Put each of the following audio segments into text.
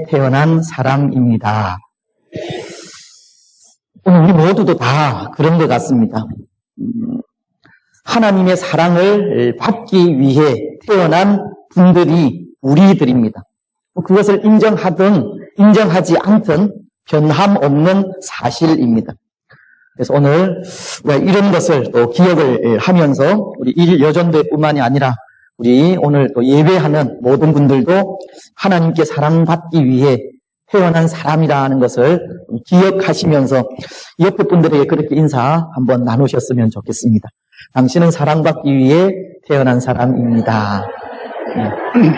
태어난 사람입니다. 오늘 우리 모두도 다 그런 것 같습니다. 하나님의 사랑을 받기 위해 태어난 분들이 우리들입니다. 그것을 인정하든 인정하지 않든 변함없는 사실입니다. 그래서 오늘 이런 것을 또 기억을 하면서 우리 일여전도회뿐만이 아니라 우리 오늘 또 예배하는 모든 분들도 하나님께 사랑받기 위해 태어난 사람이라는 것을 기억하시면서 옆에 분들에게 그렇게 인사 한번 나누셨으면 좋겠습니다. 당신은 사랑받기 위해 태어난 사람입니다. 네.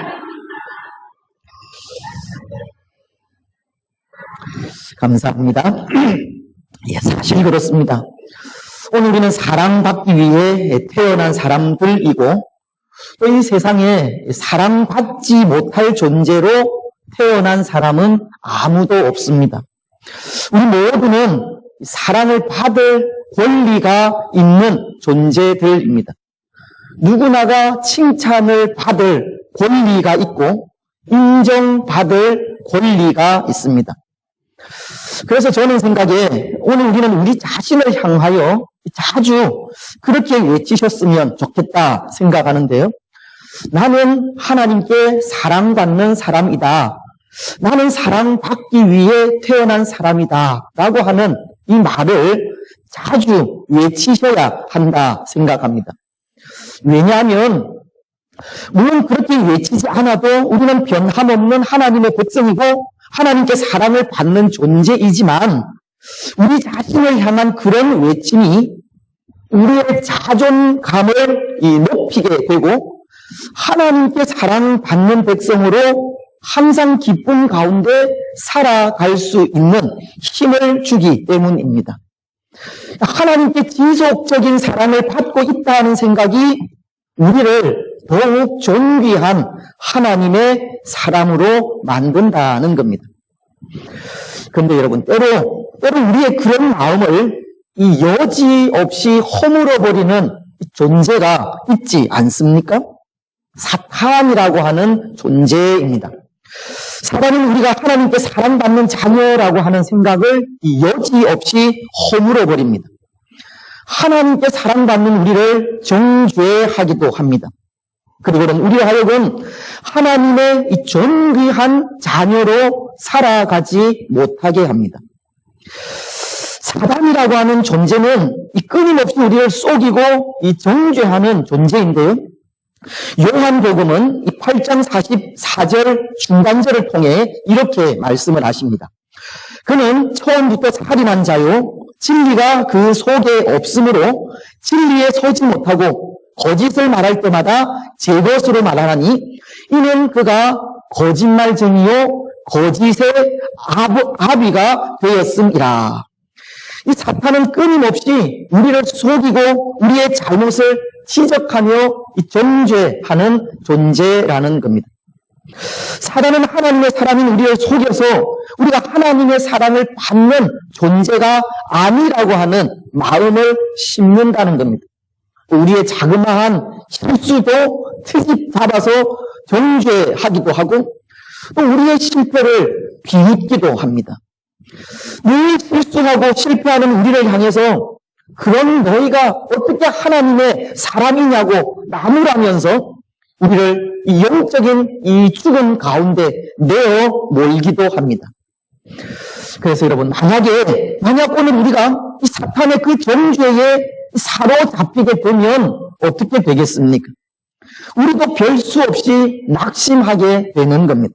감사합니다. 예, 사실 그렇습니다. 오늘 우리는 사랑받기 위해 태어난 사람들이고 또 이 세상에 사랑받지 못할 존재로 태어난 사람은 아무도 없습니다. 우리 모두는 사랑을 받을 권리가 있는 존재들입니다. 누구나가 칭찬을 받을 권리가 있고 인정받을 권리가 있습니다. 그래서 저는 생각에 오늘 우리는 우리 자신을 향하여 자주 그렇게 외치셨으면 좋겠다 생각하는데요. 나는 하나님께 사랑받는 사람이다. 나는 사랑받기 위해 태어난 사람이다. 라고 하는 이 말을 자주 외치셔야 한다 생각합니다. 왜냐하면 물론 그렇게 외치지 않아도 우리는 변함없는 하나님의 백성이고 하나님께 사랑을 받는 존재이지만 우리 자신을 향한 그런 외침이 우리의 자존감을 높이게 되고 하나님께 사랑받는 백성으로 항상 기쁨 가운데 살아갈 수 있는 힘을 주기 때문입니다. 하나님께 지속적인 사랑을 받고 있다는 생각이 우리를 더욱 존귀한 하나님의 사람으로 만든다는 겁니다. 그런데 여러분, 때로 우리의 그런 마음을 이 여지없이 허물어버리는 존재가 있지 않습니까? 사탄이라고 하는 존재입니다. 사단은 우리가 하나님께 사랑받는 자녀라고 하는 생각을 여지없이 허물어버립니다. 하나님께 사랑받는 우리를 정죄하기도 합니다. 그리고는 우리 하여금 하나님의 이 존귀한 자녀로 살아가지 못하게 합니다. 사단이라고 하는 존재는 이 끊임없이 우리를 속이고 이 정죄하는 존재인데요. 요한복음은 이 8장 44절 중간절을 통해 이렇게 말씀을 하십니다. 그는 처음부터 살인한 자요 진리가 그 속에 없으므로 진리에 서지 못하고 거짓을 말할 때마다 제 것으로 말하나니 이는 그가 거짓말쟁이요 거짓의 아비가 되었음이라. 이 사탄은 끊임없이 우리를 속이고 우리의 잘못을 지적하며 정죄하는 존재라는 겁니다. 사단은 하나님의 사랑인 우리를 속여서 우리가 하나님의 사랑을 받는 존재가 아니라고 하는 마음을 심는다는 겁니다. 우리의 자그마한 실수도 트집 잡아서 정죄하기도 하고 또 우리의 실패를 비웃기도 합니다. 늘 실수하고 실패하는 우리를 향해서 그런 너희가 어떻게 하나님의 사람이냐고 나무라면서 우리를 이 영적인 이 죽음 가운데 내어 몰기도 합니다. 그래서 여러분, 만약 오늘 우리가 이 사탄의 그 정죄에 사로잡히게 되면 어떻게 되겠습니까? 우리도 별 수 없이 낙심하게 되는 겁니다.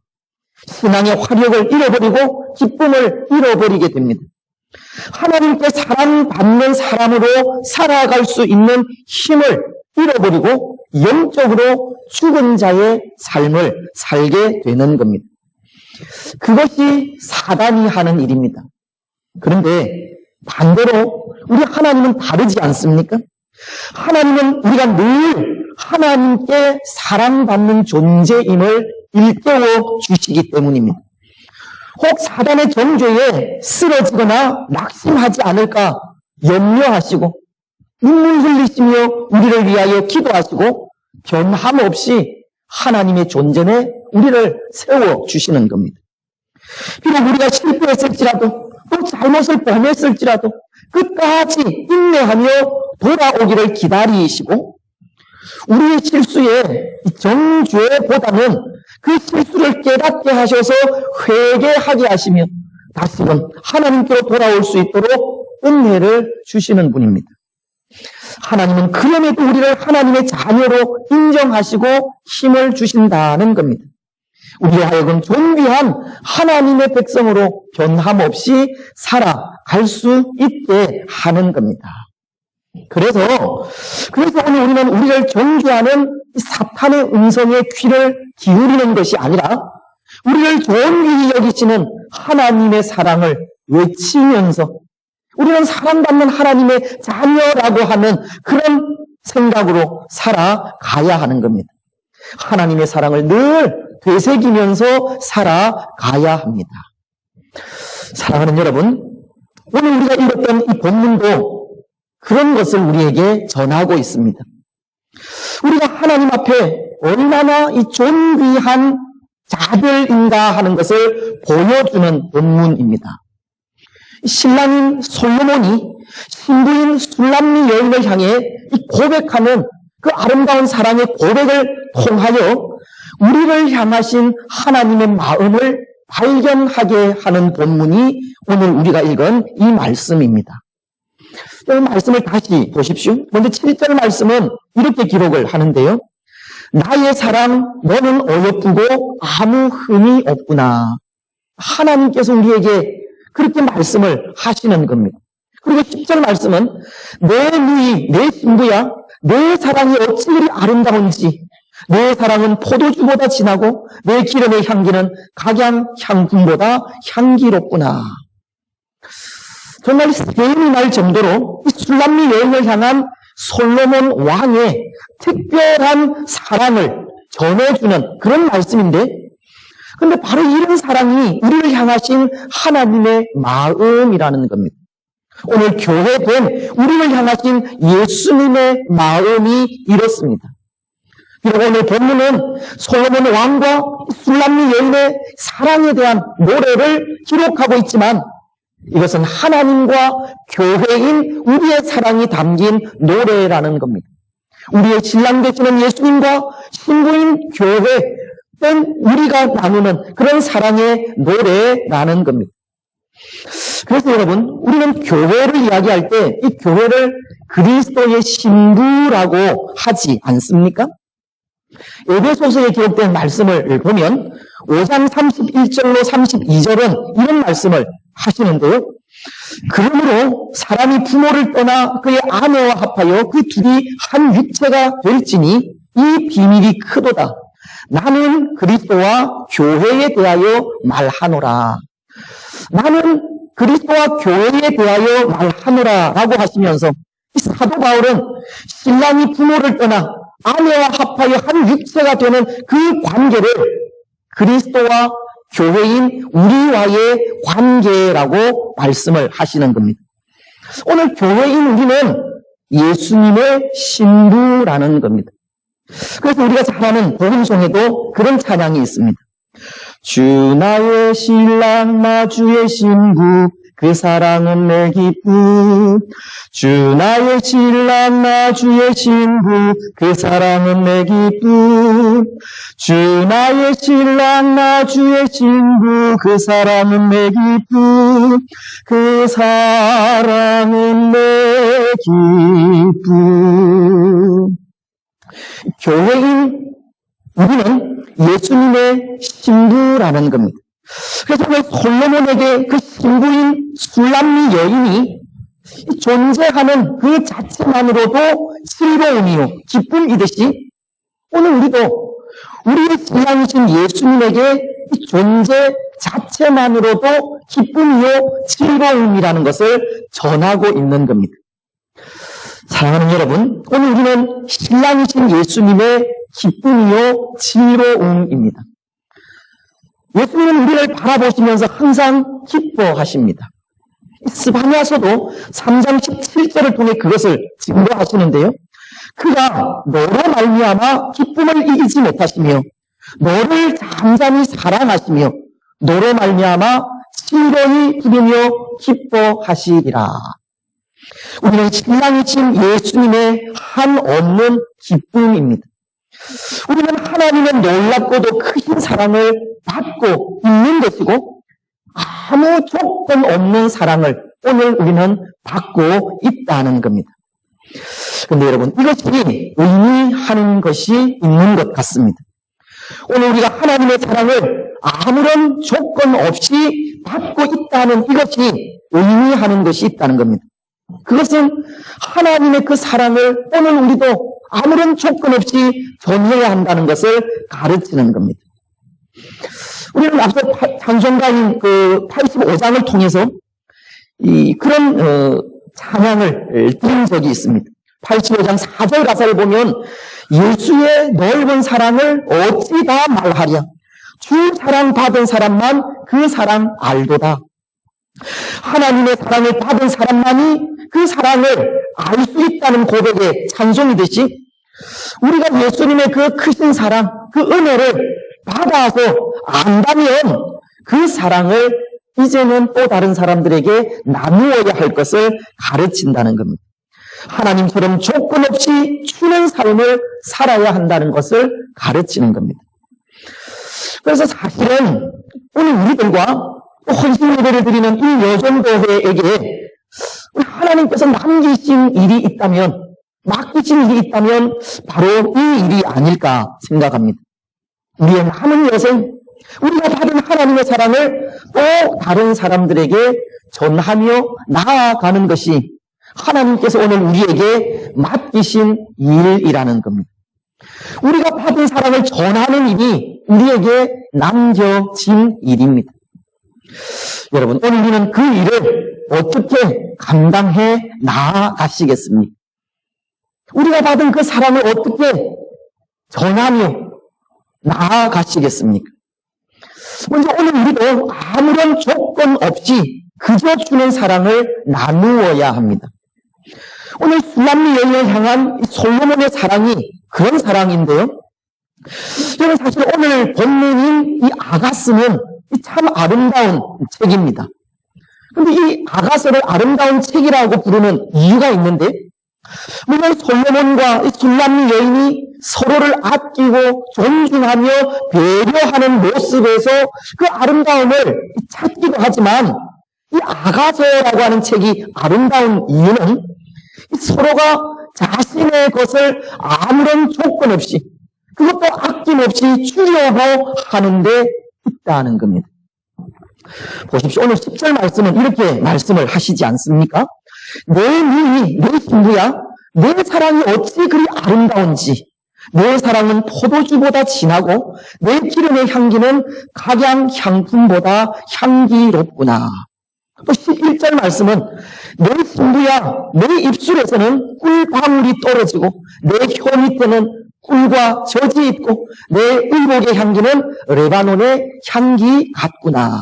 신앙의 화력을 잃어버리고 기쁨을 잃어버리게 됩니다. 하나님께 사랑받는 사람으로 살아갈 수 있는 힘을 잃어버리고 영적으로 죽은 자의 삶을 살게 되는 겁니다. 그것이 사단이 하는 일입니다. 그런데 반대로 우리 하나님은 다르지 않습니까? 하나님은 우리가 늘 하나님께 사랑받는 존재임을 일깨워 주시기 때문입니다. 혹 사단의 정죄에 쓰러지거나 낙심하지 않을까 염려하시고 눈물 흘리시며 우리를 위하여 기도하시고 변함없이 하나님의 존재에 우리를 세워주시는 겁니다. 비록 우리가 실패했을지라도 또 잘못을 범했을지라도 끝까지 인내하며 돌아오기를 기다리시고 우리의 실수에 정죄보다는 그 실수를 깨닫게 하셔서 회개하게 하시며 다시금 하나님께로 돌아올 수 있도록 은혜를 주시는 분입니다. 하나님은 그럼에도 우리를 하나님의 자녀로 인정하시고 힘을 주신다는 겁니다. 우리 하여금 존귀한 하나님의 백성으로 변함없이 살아갈 수 있게 하는 겁니다. 그래서 오늘 우리는 우리를 정죄하는 사탄의 음성에 귀를 기울이는 것이 아니라 우리를 존귀히 여기시는 하나님의 사랑을 외치면서 우리는 사랑받는 하나님의 자녀라고 하는 그런 생각으로 살아가야 하는 겁니다. 하나님의 사랑을 늘 되새기면서 살아가야 합니다. 사랑하는 여러분, 오늘 우리가 읽었던 이 본문도 그런 것을 우리에게 전하고 있습니다. 우리가 하나님 앞에 얼마나 이 존귀한 자들인가 하는 것을 보여주는 본문입니다. 신랑인 솔로몬이 신부인 술람미 여인을 향해 이 고백하는 그 아름다운 사랑의 고백을 통하여 우리를 향하신 하나님의 마음을 발견하게 하는 본문이 오늘 우리가 읽은 이 말씀입니다. 이 말씀을 다시 보십시오. 먼저 7절 말씀은 이렇게 기록을 하는데요. 나의 사랑, 너는 어여쁘고 아무 흠이 없구나. 하나님께서 우리에게 그렇게 말씀을 하시는 겁니다. 그리고 10절 말씀은 내 누이, 내 신부야, 내 사랑이 어찌 그리 아름다운지 내 사랑은 포도주보다 진하고 내 기름의 향기는 각양 향품보다 향기롭구나. 정말 세임이 날 정도로 이 술람미 여인을 향한 솔로몬 왕의 특별한 사랑을 전해주는 그런 말씀인데, 근데 바로 이런 사랑이 우리를 향하신 하나님의 마음이라는 겁니다. 오늘 교회된 우리를 향하신 예수님의 마음이 이렇습니다. 비록 오늘 본문은 솔로몬 왕과 술람미 여인의 사랑에 대한 노래를 기록하고 있지만 이것은 하나님과 교회인 우리의 사랑이 담긴 노래라는 겁니다. 우리의 신랑 되시는 예수님과 신부인 교회는 우리가 나누는 그런 사랑의 노래라는 겁니다. 그래서 여러분, 우리는 교회를 이야기할 때 이 교회를 그리스도의 신부라고 하지 않습니까? 에베소서에 기록된 말씀을 보면 5장 31절로 32절은 이런 말씀을 하시는데요. 그러므로 사람이 부모를 떠나 그의 아내와 합하여 그 둘이 한 육체가 될지니 이 비밀이 크도다. 나는 그리스도와 교회에 대하여 말하노라. 나는 그리스도와 교회에 대하여 말하노라 라고 하시면서 이 사도 바울은 신랑이 부모를 떠나 아내와 합하여 한 육체가 되는 그 관계를 그리스도와 교회인 우리와의 관계라고 말씀을 하시는 겁니다. 오늘 교회인 우리는 예수님의 신부라는 겁니다. 그래서 우리가 잘 아는 복음송에도 그런 찬양이 있습니다. 주 나의 신랑 나 주의 신부 그 사랑은 내 기쁨. 주 나의 신랑 나 주의 신부 그 사랑은 내 기쁨. 주 나의 신랑 나 주의 신부 그 사랑은 내 기쁨. 그 사랑은 내 기쁨. 교회인 우리는 예수님의 신부라는 겁니다. 그래서 왜 솔로몬에게 그 신부인 술람미 여인이 존재하는 그 자체만으로도 즐거움이요 기쁨이듯이 오늘 우리도 우리의 신랑이신 예수님에게 이 존재 자체만으로도 기쁨이요 즐거움이라는 것을 전하고 있는 겁니다. 사랑하는 여러분, 오늘 우리는 신랑이신 예수님의 기쁨이요 즐거움입니다. 예수님은 우리를 바라보시면서 항상 기뻐하십니다. 스바냐서도 3장 17절을 통해 그것을 증거하시는데요. 그가 너로 말미암아 기쁨을 이기지 못하시며 너를 잠잠히 사랑하시며 너로 말미암아 진정히 부르며 기뻐하시리라. 우리는 신랑이신 예수님의 한없는 기쁨입니다. 우리는 하나님의 놀랍고도 크신 사랑을 받고 있는 것이고 아무 조건 없는 사랑을 오늘 우리는 받고 있다는 겁니다. 그런데 여러분, 이것이 의미하는 것이 있는 것 같습니다. 오늘 우리가 하나님의 사랑을 아무런 조건 없이 받고 있다는 이것이 의미하는 것이 있다는 겁니다. 그것은 하나님의 그 사랑을 오늘 우리도 아무런 조건 없이 전해야 한다는 것을 가르치는 겁니다. 우리는 앞서 찬송가인 그 85장을 통해서 그런 찬양을 들은 적이 있습니다. 85장 4절 가사를 보면 예수의 넓은 사랑을 어찌 다 말하랴. 주 사랑 받은 사람만 그 사랑 알도다. 하나님의 사랑을 받은 사람만이 그 사랑을 알 수 있다는 고백의 찬송이듯이 우리가 예수님의 그 크신 사랑, 그 은혜를 받아서 안다면 그 사랑을 이제는 또 다른 사람들에게 나누어야 할 것을 가르친다는 겁니다. 하나님처럼 조건 없이 주는 삶을 살아야 한다는 것을 가르치는 겁니다. 그래서 사실은 오늘 우리들과 헌신 예배를 드리는 이 여정교회에게 하나님께서 남기신 일이 있다면, 맡기신 일이 있다면 바로 이 일이 아닐까 생각합니다. 우리의 남은 여생, 우리가 받은 하나님의 사랑을 또 다른 사람들에게 전하며 나아가는 것이 하나님께서 오늘 우리에게 맡기신 일이라는 겁니다. 우리가 받은 사랑을 전하는 일이 우리에게 남겨진 일입니다. 여러분, 오늘 우리는 그 일을 어떻게 감당해 나아가시겠습니까? 우리가 받은 그 사랑을 어떻게 전하며 나아가시겠습니까? 먼저 오늘 우리도 아무런 조건 없이 그저 주는 사랑을 나누어야 합니다. 오늘 술람미 여인을 향한 솔로몬의 사랑이 그런 사랑인데요. 저는 사실 오늘 본문인 이 아가스는 참 아름다운 책입니다. 그런데 이 아가스를 아름다운 책이라고 부르는 이유가 있는데, 물론 솔로몬과 이 술람미 여인이 서로를 아끼고 존중하며 배려하는 모습에서 그 아름다움을 찾기도 하지만, 이 아가서라고 하는 책이 아름다운 이유는 서로가 자신의 것을 아무런 조건 없이, 그것도 아낌없이 주려고 하는데 있다는 겁니다. 보십시오. 오늘 10절 말씀은 이렇게 말씀을 하시지 않습니까? 내 미이, 내 신부야, 내 사랑이 어찌 그리 아름다운지, 내 사랑은 포도주보다 진하고 내 기름의 향기는 각양 향품보다 향기롭구나. 또 11절 말씀은 내 신부야, 내 입술에서는 꿀방울이 떨어지고 내 혀 밑에는 꿀과 젖이 있고 내 의복의 향기는 레바논의 향기 같구나.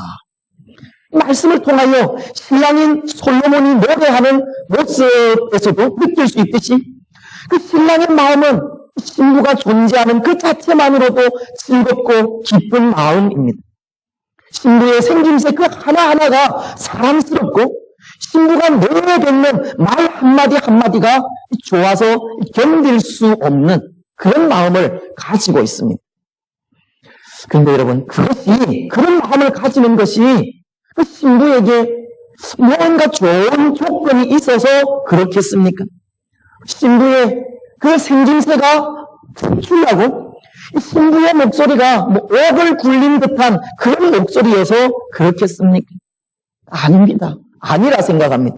말씀을 통하여 신랑인 솔로몬이 노래하는 모습에서도 느낄 수 있듯이 그 신랑의 마음은 신부가 존재하는 그 자체만으로도 즐겁고 기쁜 마음입니다. 신부의 생김새 그 하나하나가 사랑스럽고 신부가 내뱉는 말 한마디 한마디가 좋아서 견딜 수 없는 그런 마음을 가지고 있습니다. 그런데 여러분, 그런 마음을 가지는 것이 그 신부에게 무언가 좋은 조건이 있어서 그렇겠습니까? 신부의 그 생김새가 특출나고 신부의 목소리가 옥을 굴린 듯한 그런 목소리여서 그렇겠습니까? 아닙니다. 아니라 생각합니다.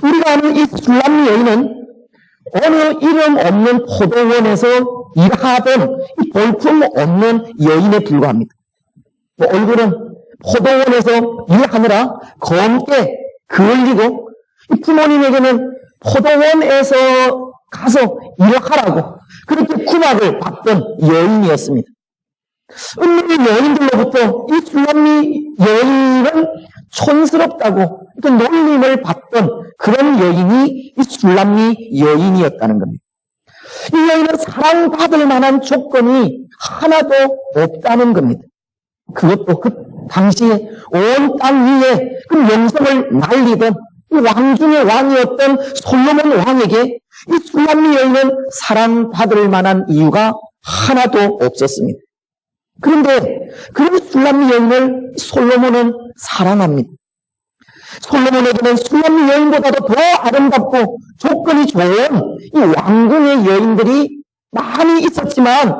우리가 아는 이 술람미 여인은 어느 이름 없는 포도원에서 일하던 이 볼품 없는 여인에 불과합니다. 얼굴은 포도원에서 일하느라 검게 그을리고 부모님에게는 포도원에서 가서 일하라고 그렇게 구박을 받던 여인이었습니다. 은밀히 여인들로부터 이 술람미 여인은 촌스럽다고 이렇게 놀림을 받던 그런 여인이 이 술람미 여인이었다는 겁니다. 이 여인은 사랑받을 만한 조건이 하나도 없다는 겁니다. 그것도 당시에 온 땅 위에 그 명성을 날리던 왕 중의 왕이었던 솔로몬 왕에게 이 술람미 여인은 사랑받을 만한 이유가 하나도 없었습니다. 그런데 그 술람미 여인을 솔로몬은 사랑합니다. 솔로몬에게는 술람미 여인보다도 더 아름답고 조건이 좋은 이 왕궁의 여인들이 많이 있었지만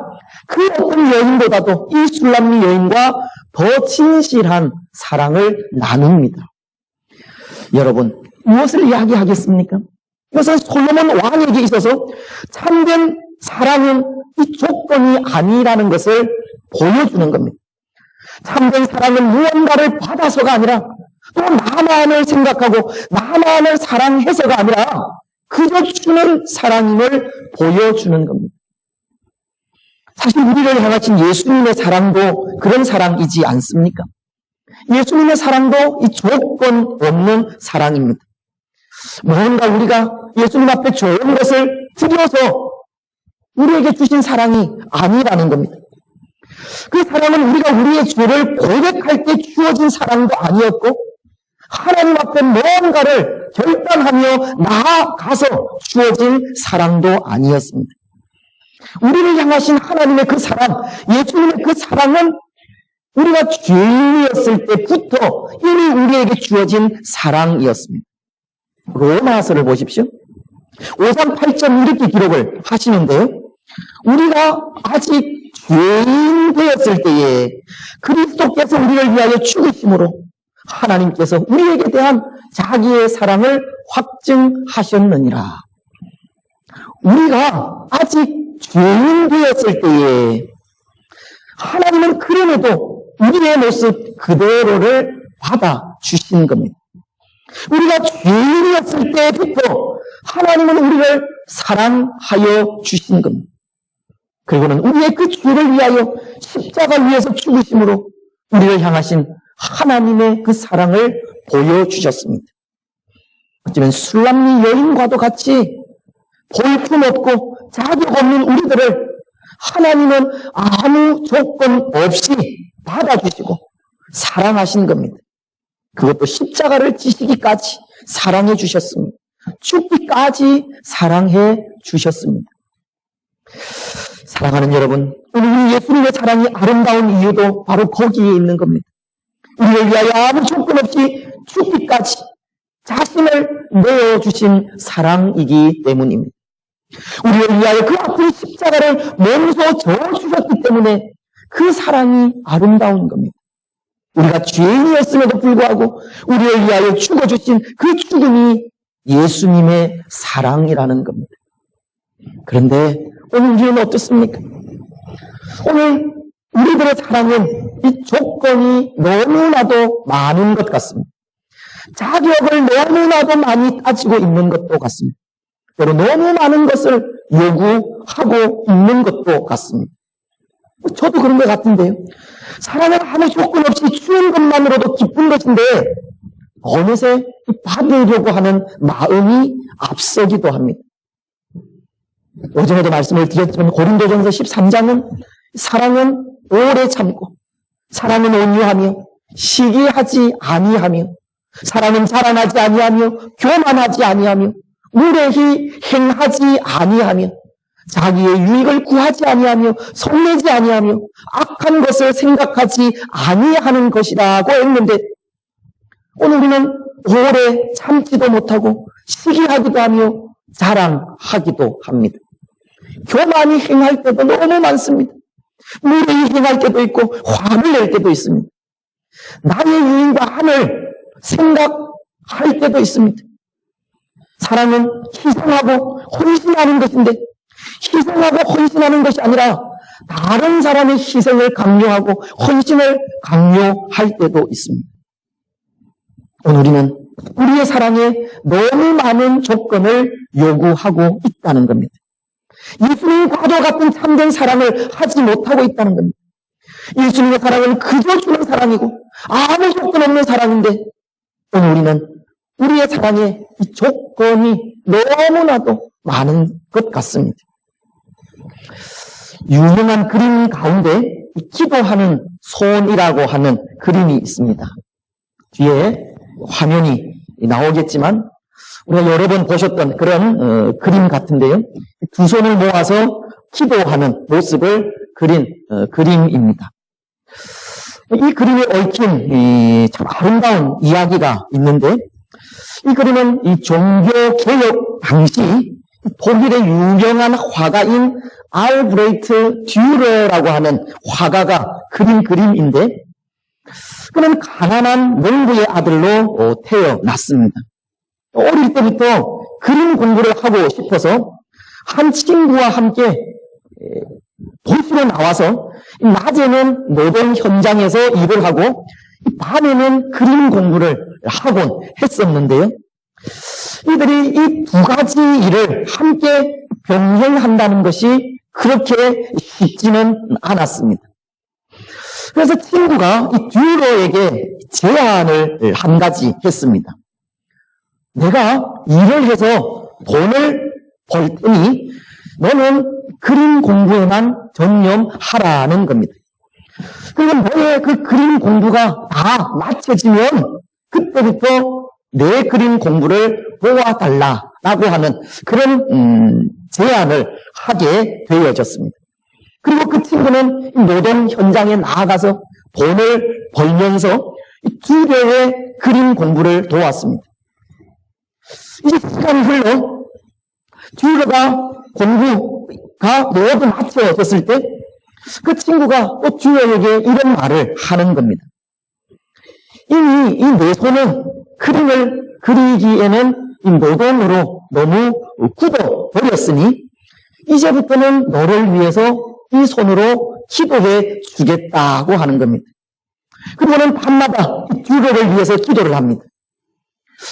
그 어떤 여인보다도 이 술람미 여인과 더 진실한 사랑을 나눕니다. 여러분, 무엇을 이야기하겠습니까? 이것은 솔로몬 왕에게 있어서 참된 사랑은 이 조건이 아니라는 것을 보여주는 겁니다. 참된 사랑은 무언가를 받아서가 아니라 또 나만을 생각하고 나만을 사랑해서가 아니라 그저 주는 사랑임을 보여주는 겁니다. 사실 우리를 향하신 예수님의 사랑도 그런 사랑이지 않습니까? 예수님의 사랑도 이 조건 없는 사랑입니다. 뭔가 우리가 예수님 앞에 좋은 것을 드려서 우리에게 주신 사랑이 아니라는 겁니다. 그 사랑은 우리가 우리의 죄를 고백할 때 주어진 사랑도 아니었고 하나님 앞에 무언가를 결단하며 나아가서 주어진 사랑도 아니었습니다. 우리를 향하신 하나님의 그 사랑, 예수님의 그 사랑은 우리가 죄인이었을 때부터 이미 우리에게 주어진 사랑이었습니다. 로마서를 보십시오. 5장 8절 이렇게 기록을 하시는데요. 우리가 아직 죄인 되었을 때에 그리스도께서 우리를 위하여 죽으심으로 하나님께서 우리에게 대한 자기의 사랑을 확증하셨느니라. 우리가 아직 죄인 되었을 때에 하나님은 그럼에도 우리의 모습 그대로를 받아주신 겁니다. 우리가 죄인이었을 때부터 하나님은 우리를 사랑하여 주신 겁니다. 그리고는 우리의 그 죄를 위하여 십자가 위에서 죽으심으로 우리를 향하신 하나님의 그 사랑을 보여주셨습니다. 어쩌면 술람미 여인과도 같이 볼품없고 자격 없는 우리들을 하나님은 아무 조건 없이 받아주시고 사랑하신 겁니다. 그것도 십자가를 지시기까지 사랑해 주셨습니다. 죽기까지 사랑해 주셨습니다. 사랑하는 여러분, 오늘 예수님의 사랑이 아름다운 이유도 바로 거기에 있는 겁니다. 우리를 위하여 아무 조건 없이 죽기까지 자신을 내어주신 사랑이기 때문입니다. 우리를 위하여 그 아픈 십자가를 몸소 져주셨기 때문에 그 사랑이 아름다운 겁니다. 우리가 죄인이었음에도 불구하고 우리를 위하여 죽어주신 그 죽음이 예수님의 사랑이라는 겁니다. 그런데 오늘 우리는 어떻습니까? 오늘 우리들의 사랑은 이 조건이 너무나도 많은 것 같습니다. 자격을 너무나도 많이 따지고 있는 것도 같습니다. 그리고 너무 많은 것을 요구하고 있는 것도 같습니다. 저도 그런 것 같은데요. 사랑은 아무 조건 없이 주는 것만으로도 기쁜 것인데 어느새 받으려고 하는 마음이 앞서기도 합니다. 오전에도 말씀을 드렸지만 고린도전서 13장은 사랑은 오래 참고 사랑은 온유하며 시기하지 아니하며 사랑은 자랑하지 아니하며 교만하지 아니하며 무례히 행하지 아니하며 자기의 유익을 구하지 아니하며 성내지 아니하며 악한 것을 생각하지 아니하는 것이라고 했는데 오늘 우리는 오래 참지도 못하고 시기하기도 하며 자랑하기도 합니다. 교만이 행할 때도 너무 많습니다. 무례히 행할 때도 있고 화를 낼 때도 있습니다. 나의 유익과 한을 생각할 때도 있습니다. 사랑은 희생하고 헌신하는 것인데 희생하고 헌신하는 것이 아니라 다른 사람의 희생을 강요하고 헌신을 강요할 때도 있습니다. 오늘 우리는 우리의 사랑에 너무 많은 조건을 요구하고 있다는 겁니다. 예수님과도 같은 참된 사랑을 하지 못하고 있다는 겁니다. 예수님의 사랑은 그저 주는 사랑이고 아무 조건 없는 사랑인데 오늘 우리는 우리의 사랑에 이 조건이 너무나도 많은 것 같습니다. 유명한 그림 가운데 기도하는 손이라고 하는 그림이 있습니다. 뒤에 화면이 나오겠지만 우리가 여러 번 보셨던 그런 그림 같은데요. 두 손을 모아서 기도하는 모습을 그린 그림입니다. 이 그림에 얽힌 참 아름다운 이야기가 있는데, 이 그림은 이 종교개혁 당시 독일의 유명한 화가인 알브레이트 듀러라고 하는 화가가 그린 그림인데, 그는 가난한 농부의 아들로 태어났습니다. 어릴 때부터 그림 공부를 하고 싶어서 한 친구와 함께 도시로 나와서 낮에는 노동 현장에서 일을 하고 밤에는 그림 공부를 하곤 했었는데요. 이들이 이 두 가지 일을 함께 병행한다는 것이 그렇게 쉽지는 않았습니다. 그래서 친구가 이 듀러에게 제안을 한 가지 했습니다. 내가 일을 해서 돈을 벌 테니 너는 그림 공부에만 전념하라는 겁니다. 그러면 너의 그 그림 공부가 다 마쳐지면 그때부터 내 그림 공부를 도와달라라고 하는 그런 제안을 하게 되어졌습니다. 그리고 그 친구는 노동 현장에 나아가서 돈을 벌면서 듀러의 그림 공부를 도왔습니다. 이제 시간이 흘러 듀러가 공부가 모두 마쳐졌을 때 그 친구가 또 듀러에게 이런 말을 하는 겁니다. 이미 이 내 손은 그림을 그리기에는 이 노동으로 너무 굳어버렸으니 이제부터는 너를 위해서 이 손으로 기도해 주겠다고 하는 겁니다. 그리고는 밤마다 듀러를 위해서 기도를 합니다.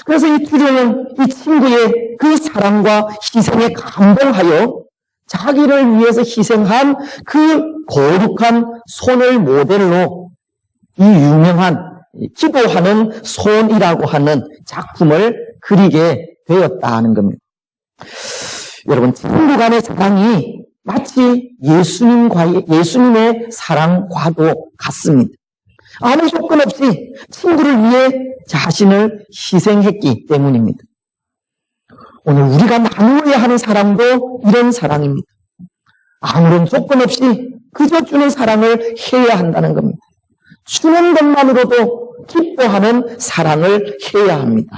그래서 이 듀러는 이 친구의 그 사랑과 희생에 감동하여 자기를 위해서 희생한 그 거룩한 손을 모델로 이 유명한 기도하는 손이라고 하는 작품을 그리게 되었다는 겁니다. 여러분, 친구 간의 사랑이 마치 예수님의 사랑과도 같습니다. 아무 조건 없이 친구를 위해 자신을 희생했기 때문입니다. 오늘 우리가 나누어야 하는 사랑도 이런 사랑입니다. 아무런 조건 없이 그저 주는 사랑을 해야 한다는 겁니다. 주는 것만으로도 기뻐하는 사랑을 해야 합니다.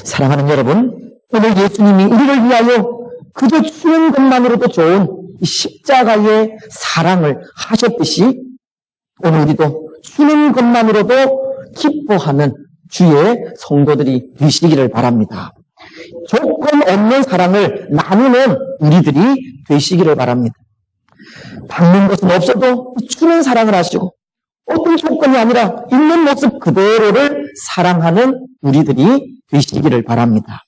사랑하는 여러분, 오늘 예수님이 우리를 위하여 그저 주는 것만으로도 좋은 이 십자가의 사랑을 하셨듯이 오늘 우리도 주는 것만으로도 기뻐하는 주의 성도들이 되시기를 바랍니다. 조건 없는 사랑을 나누는 우리들이 되시기를 바랍니다. 받는 것은 없어도 주는 사랑을 하시고 어떤 조건이 아니라 있는 모습 그대로를 사랑하는 우리들이 되시기를 바랍니다.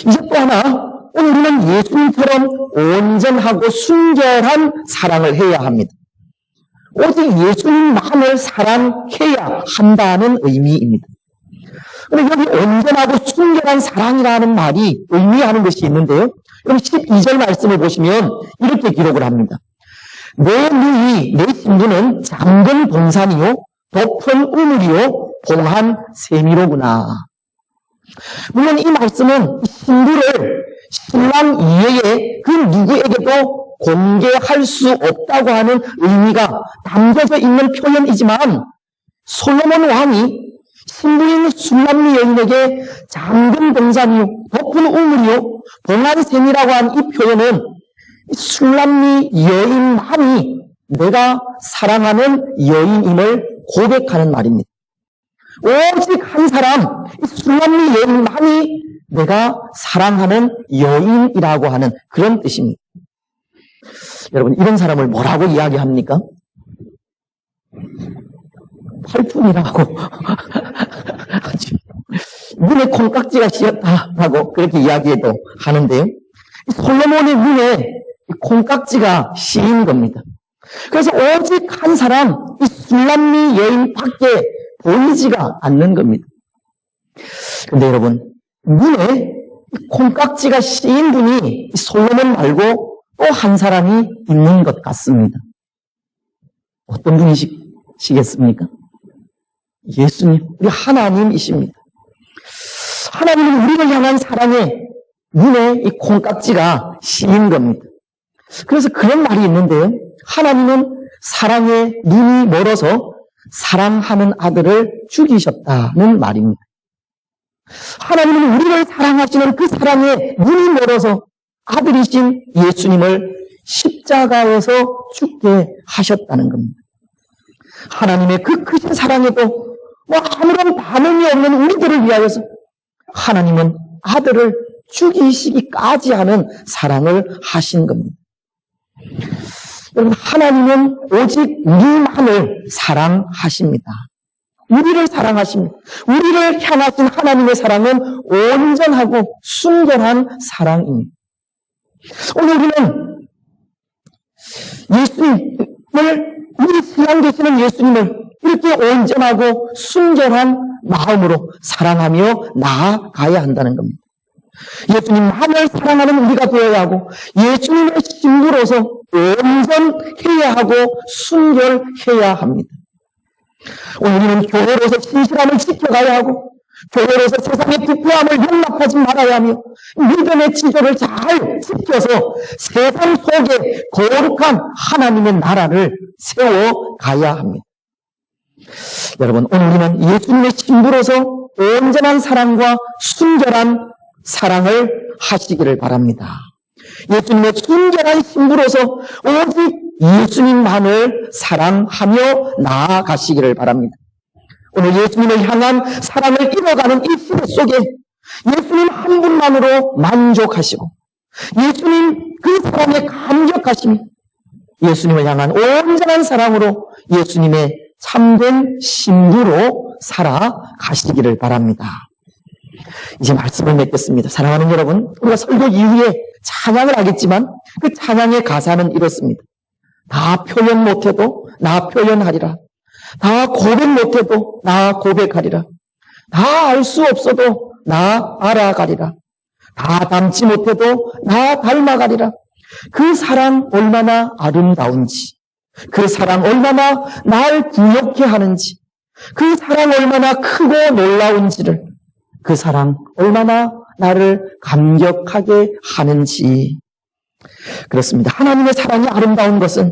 이제 또 하나, 오늘 우리는 예수님처럼 온전하고 순결한 사랑을 해야 합니다. 오직 예수님만을 사랑해야 한다는 의미입니다. 그런데 여기 온전하고 순결한 사랑이라는 말이 의미하는 것이 있는데요. 그럼 12절 말씀을 보시면 이렇게 기록을 합니다. 내 누이, 내 신부는 잠든 동산이요 높은 우물이요 봉한 샘이로구나. 물론 이 말씀은 신부를 신랑 이외에 그 누구에게도 공개할 수 없다고 하는 의미가 담겨져 있는 표현이지만 솔로몬 왕이 신부인 술람미 여인에게 잠든 동산이요 높은 우물이요 봉한 샘이라고 한 이 표현은 술람미 여인만이 내가 사랑하는 여인임을 고백하는 말입니다. 오직 한 사람, 이 술람미 여인만이 내가 사랑하는 여인이라고 하는 그런 뜻입니다. 여러분, 이런 사람을 뭐라고 이야기합니까? 팔품이라고. 눈에 콩깍지가 씌었다라고 그렇게 이야기해도 하는데요. 솔로몬의 눈에 콩깍지가 씌인 겁니다. 그래서 오직 한 사람, 이 술람미 여인밖에 보이지가 않는 겁니다. 그런데 여러분, 눈에 콩깍지가 씌인 분이 솔로몬 말고 또 한 사람이 있는 것 같습니다. 어떤 분이시겠습니까? 예수님, 우리 하나님이십니다. 하나님은 우리를 향한 사랑에 눈에 이 콩깍지가 씌인 겁니다. 그래서 그런 말이 있는데요. 하나님은 사랑에 눈이 멀어서 사랑하는 아들을 죽이셨다는 말입니다. 하나님은 우리를 사랑하시는 그 사랑에 눈이 멀어서 아들이신 예수님을 십자가에서 죽게 하셨다는 겁니다. 하나님의 그 크신 사랑에도 아무런 반응이 없는 우리들을 위하여서 하나님은 아들을 죽이시기까지 하는 사랑을 하신 겁니다. 여러분, 하나님은 오직 우리만을 사랑하십니다. 우리를 사랑하십니다. 우리를 향하신 하나님의 사랑은 온전하고 순결한 사랑입니다. 오늘 우리는 예수님을, 우리 신랑 되시는 예수님을 이렇게 온전하고 순결한 마음으로 사랑하며 나아가야 한다는 겁니다. 예수님만을 사랑하는 우리가 되어야 하고 예수님의 신부로서 온전해야 하고 순결해야 합니다. 오늘 우리는 교회로서 신실함을 지켜가야 하고 교회로서 세상의 부패함을 용납하지 말아야 하며 믿음의 지조를 잘 지켜서 세상 속에 거룩한 하나님의 나라를 세워가야 합니다. 여러분, 오늘 우리는 예수님의 신부로서 온전한 사랑과 순결한 사랑을 하시기를 바랍니다. 예수님의 순결한 신부로서 오직 예수님만을 사랑하며 나아가시기를 바랍니다. 오늘 예수님을 향한 사랑을 이뤄가는 이 시대 속에 예수님 한 분만으로 만족하시고 예수님 그 사랑에 감격하시며 예수님을 향한 온전한 사랑으로 예수님의 참된 신부로 살아가시기를 바랍니다. 이제 말씀을 맺겠습니다. 사랑하는 여러분, 우리가 설교 이후에 찬양을 하겠지만 그 찬양의 가사는 이렇습니다. 다 표현 못해도 나 표현하리라. 다 고백 못해도 나 고백하리라. 다 알 수 없어도 나 알아가리라. 다 닮지 못해도 나 닮아가리라. 그 사랑 얼마나 아름다운지, 그 사랑 얼마나 날 부욕해 하는지, 그 사랑 얼마나 크고 놀라운지를, 그 사랑 얼마나 나를 감격하게 하는지. 그렇습니다. 하나님의 사랑이 아름다운 것은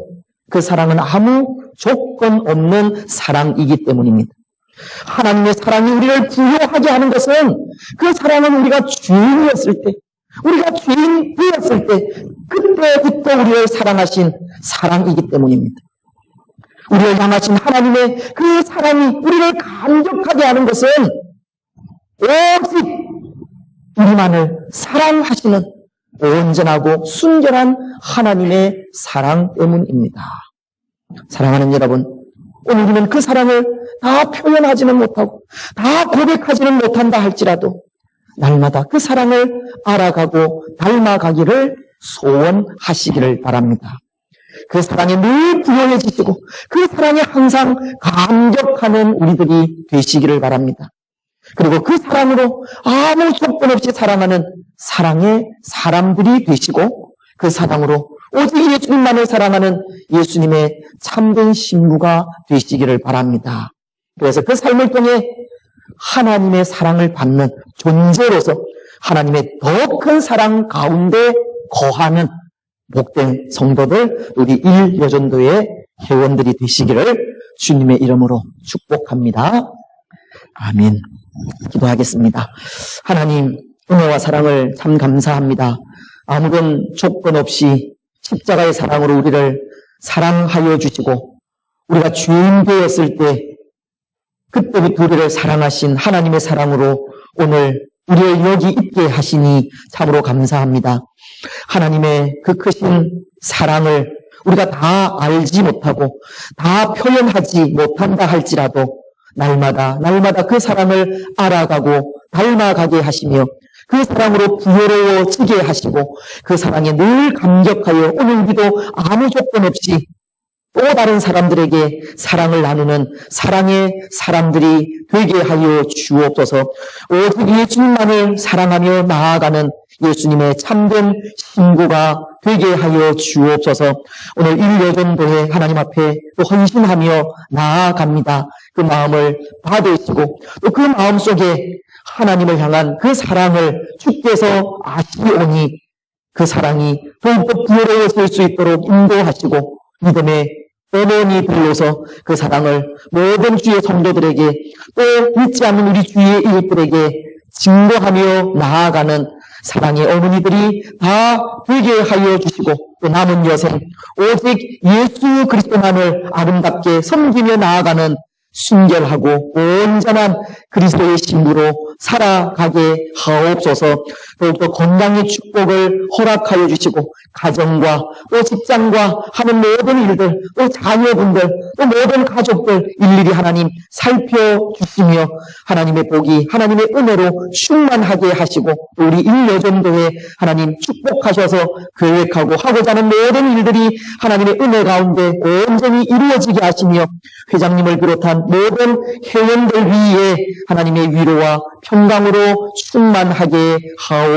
그 사랑은 아무 조건 없는 사랑이기 때문입니다. 하나님의 사랑이 우리를 부요하게 하는 것은 그 사랑은 우리가 주인이었을 때, 우리가 죄인 되었을 때 그때부터 우리를 사랑하신 사랑이기 때문입니다. 우리를 향하신 하나님의 그 사랑이 우리를 감격하게 하는 것은 오직 우리만을 사랑하시는 온전하고 순결한 하나님의 사랑 때문입니다. 사랑하는 여러분, 오늘 우리는 그 사랑을 다 표현하지는 못하고 다 고백하지는 못한다 할지라도 날마다 그 사랑을 알아가고 닮아가기를 소원하시기를 바랍니다. 그 사랑에 늘 부요해지시고 그 사랑에 항상 감격하는 우리들이 되시기를 바랍니다. 그리고 그 사랑으로 아무 조건 없이 사랑하는 사랑의 사람들이 되시고 그 사랑으로 오직 예수님만을 사랑하는 예수님의 참된 신부가 되시기를 바랍니다. 그래서 그 삶을 통해 하나님의 사랑을 받는 존재로서 하나님의 더 큰 사랑 가운데 거하는 복된 성도들, 우리 일여전도의 회원들이 되시기를 주님의 이름으로 축복합니다. 아멘. 기도하겠습니다. 하나님, 은혜와 사랑을 참 감사합니다. 아무런 조건 없이 십자가의 사랑으로 우리를 사랑하여 주시고 우리가 죄인 되었을 때 그때부터 우리를 사랑하신 하나님의 사랑으로 오늘 우리를 여기 있게 하시니 참으로 감사합니다. 하나님의 그 크신 사랑을 우리가 다 알지 못하고 다 표현하지 못한다 할지라도 날마다 그 사랑을 알아가고 닮아가게 하시며 그 사랑으로 부여로워지게 하시고 그 사랑에 늘 감격하여 오늘 우리도 아무 조건 없이 또 다른 사람들에게 사랑을 나누는 사랑의 사람들이 되게 하여 주옵소서. 오직 예수님만을 사랑하며 나아가는 예수님의 참된 신부가 되게 하여 주옵소서. 오늘 일요전도회 하나님 앞에 또 헌신하며 나아갑니다. 그 마음을 받으시고 또 그 마음 속에 하나님을 향한 그 사랑을 주께서 아시오니 그 사랑이 더욱더 부여로워질 수 있도록 인도하시고 믿음의 어머니 불러서 그 사랑을 모든 주의 성도들에게 또 믿지 않는 우리 주의 이웃들에게 증거하며 나아가는 사랑의 어머니들이 다 되게 하여 주시고 또 남은 여생 오직 예수 그리스도만을 아름답게 섬기며 나아가는 순결하고 온전한 그리스도의 신부로 살아가게 하옵소서. 더욱더 건강의 축복을 허락하여 주시고 가정과 또 직장과 하는 모든 일들 또 자녀분들 또 모든 가족들 일일이 하나님 살펴주시며 하나님의 복이 하나님의 은혜로 충만하게 하시고 우리 일여전도회 하나님 축복하셔서 계획하고 하고자 하는 모든 일들이 하나님의 은혜 가운데 온전히 이루어지게 하시며 회장님을 비롯한 모든 회원들 위에 하나님의 위로와 평강으로 충만하게 하옵소서.